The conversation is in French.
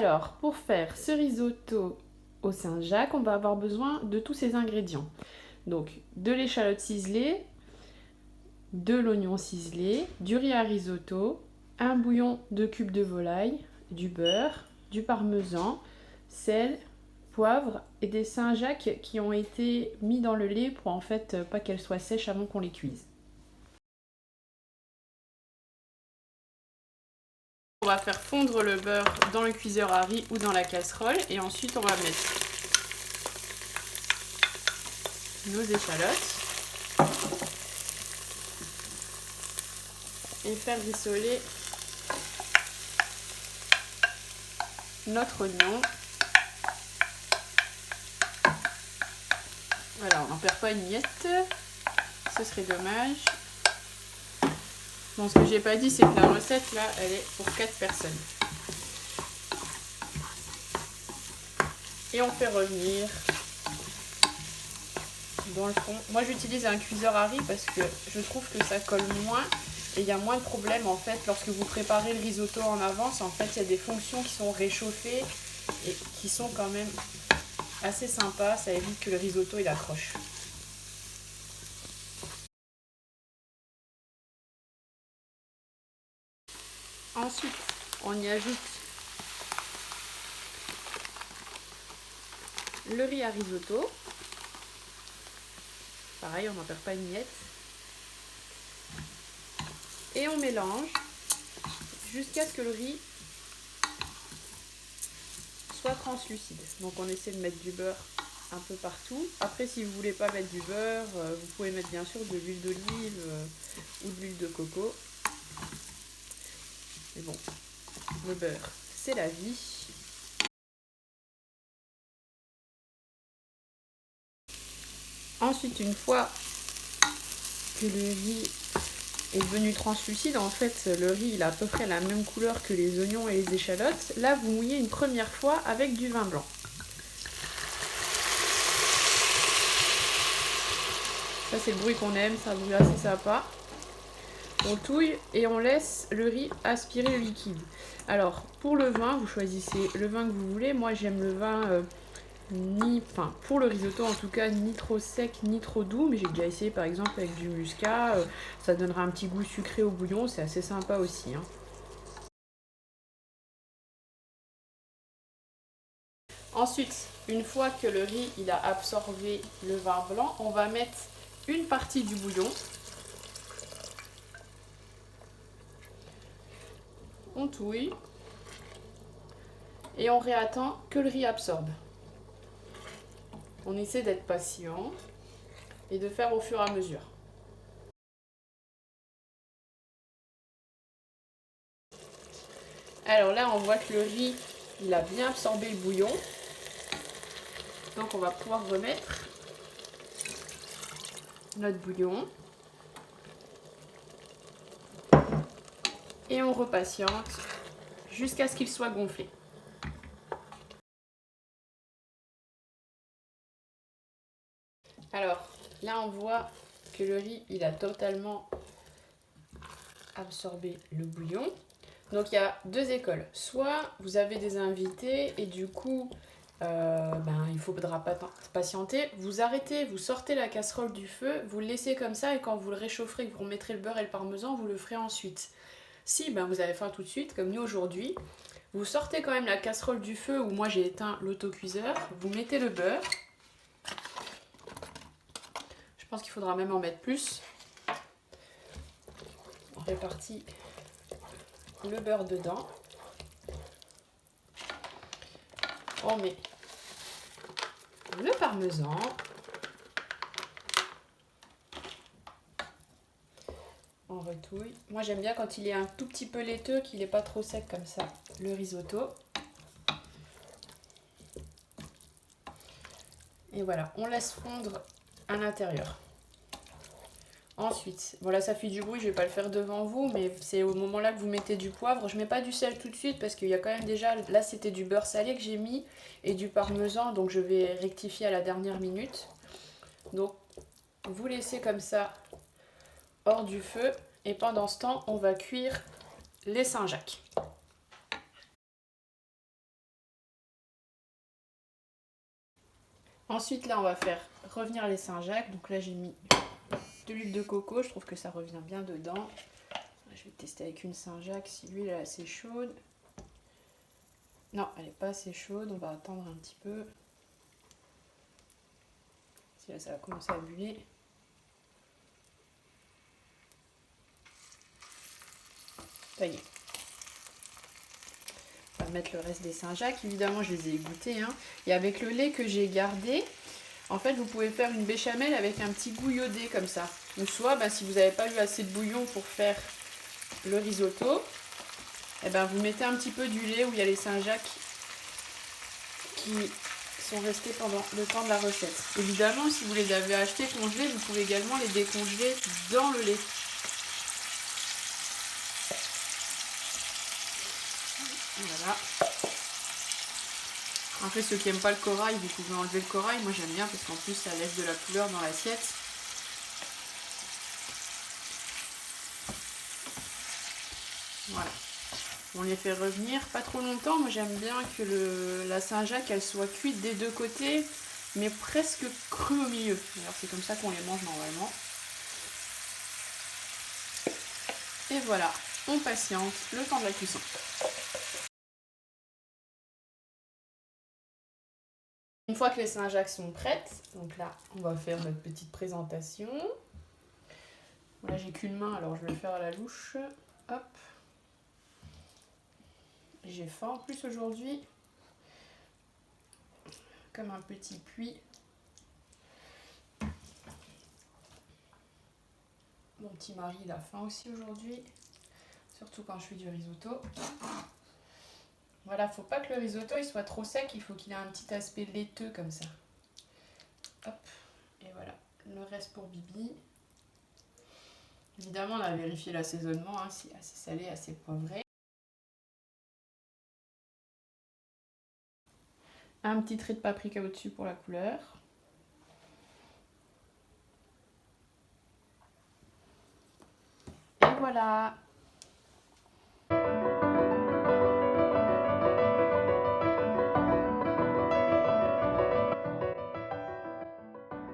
Alors, pour faire ce risotto au Saint-Jacques, on va avoir besoin de tous ces ingrédients. Donc, de l'échalote ciselée, de l'oignon ciselé, du riz à risotto, un bouillon de cubes de volaille, du beurre, du parmesan, sel, poivre et des Saint-Jacques qui ont été mis dans le lait pour en fait pas qu'elles soient sèches avant qu'on les cuise. On va faire fondre le beurre dans le cuiseur à riz ou dans la casserole et ensuite on va mettre nos échalotes et faire rissoler notre oignon. Voilà, on n'en perd pas une miette, ce serait dommage. Bon, ce que j'ai pas dit, c'est que la recette là, elle est pour 4 personnes. Et on fait revenir dans le fond. Moi, j'utilise un cuiseur à riz parce que je trouve que ça colle moins et il y a moins de problèmes en fait lorsque vous préparez le risotto en avance. En fait, il y a des fonctions qui sont réchauffées et qui sont quand même assez sympas. Ça évite que le risotto il accroche. Ensuite, on y ajoute le riz à risotto. Pareil, on n'en perd pas une miette. Et on mélange jusqu'à ce que le riz soit translucide. Donc on essaie de mettre du beurre un peu partout. Après, si vous ne voulez pas mettre du beurre, vous pouvez mettre bien sûr de l'huile d'olive ou de l'huile de coco. Mais bon, le beurre, c'est la vie. Ensuite, une fois que le riz est devenu translucide, en fait, le riz il a à peu près la même couleur que les oignons et les échalotes. Là, vous mouillez une première fois avec du vin blanc. Ça, c'est le bruit qu'on aime, c'est un bruit assez sympa. On touille et on laisse le riz aspirer le liquide. Alors, pour le vin, vous choisissez le vin que vous voulez. Moi, j'aime le vin pour le risotto en tout cas, ni trop sec ni trop doux. Mais j'ai déjà essayé par exemple avec du muscat. Ça donnera un petit goût sucré au bouillon, c'est assez sympa aussi. Ensuite, une fois que le riz il a absorbé le vin blanc, on va mettre une partie du bouillon. On touille et on réattend que le riz absorbe. On essaie d'être patient et de faire au fur et à mesure. Alors là, on voit que le riz, il a bien absorbé le bouillon. Donc on va pouvoir remettre notre bouillon. Et on repatiente jusqu'à ce qu'il soit gonflé. Alors là, on voit que le riz, il a totalement absorbé le bouillon. Donc il y a deux écoles. Soit vous avez des invités et du coup, il faudra patienter. Vous arrêtez, vous sortez la casserole du feu, vous le laissez comme ça et quand vous le réchaufferez, que vous remettrez le beurre et le parmesan, vous le ferez ensuite. Si vous avez faim tout de suite, comme nous aujourd'hui, vous sortez quand même la casserole du feu où moi j'ai éteint l'autocuiseur, vous mettez le beurre. Je pense qu'il faudra même en mettre plus. On répartit le beurre dedans. On met le parmesan. On retouille. Moi j'aime bien quand il est un tout petit peu laiteux, qu'il n'est pas trop sec comme ça, le risotto. Et voilà, on laisse fondre à l'intérieur. Ensuite, voilà, ça fait du bruit, je ne vais pas le faire devant vous, mais c'est au moment là que vous mettez du poivre. Je ne mets pas du sel tout de suite parce qu'il y a quand même déjà, là c'était du beurre salé que j'ai mis et du parmesan, donc je vais rectifier à la dernière minute. Donc vous laissez comme ça hors du feu et pendant ce temps, on va cuire les Saint-Jacques. Ensuite, là, on va faire revenir les Saint-Jacques. Donc là, j'ai mis de l'huile de coco. Je trouve que ça revient bien dedans. Je vais tester avec une Saint-Jacques si l'huile est assez chaude. Non, elle n'est pas assez chaude. On va attendre un petit peu. Si là, ça va commencer à buller. Ça y est. On va mettre le reste des Saint-Jacques. Évidemment, je les ai égouttés. Hein. Et avec le lait que j'ai gardé, en fait, vous pouvez faire une béchamel avec un petit goût iodé comme ça. Ou soit, si vous n'avez pas eu assez de bouillon pour faire le risotto, eh ben, vous mettez un petit peu du lait où il y a les Saint-Jacques qui sont restés pendant le temps de la recette. Évidemment, si vous les avez achetés congelés, vous pouvez également les décongeler dans le lait. Voilà. Après, ceux qui n'aiment pas le corail, vous pouvez enlever le corail. Moi, j'aime bien parce qu'en plus, ça laisse de la couleur dans l'assiette. Voilà. On les fait revenir pas trop longtemps. Moi, j'aime bien que la Saint-Jacques, elle soit cuite des deux côtés, mais presque crue au milieu. Alors, c'est comme ça qu'on les mange normalement. Et voilà, on patiente le temps de la cuisson. Une fois que les Saint-Jacques sont prêtes, donc là, on va faire notre petite présentation. Là, j'ai qu'une main, alors je vais le faire à la louche. Hop. J'ai faim en plus aujourd'hui. Comme un petit puits. Mon petit mari, il a faim aussi aujourd'hui. Surtout quand je fais du risotto. Voilà, faut pas que le risotto il soit trop sec, il faut qu'il ait un petit aspect laiteux comme ça. Hop, et voilà, le reste pour Bibi. Évidemment, on a vérifié l'assaisonnement, hein, c'est assez salé, assez poivré. Un petit trait de paprika au-dessus pour la couleur. Et voilà.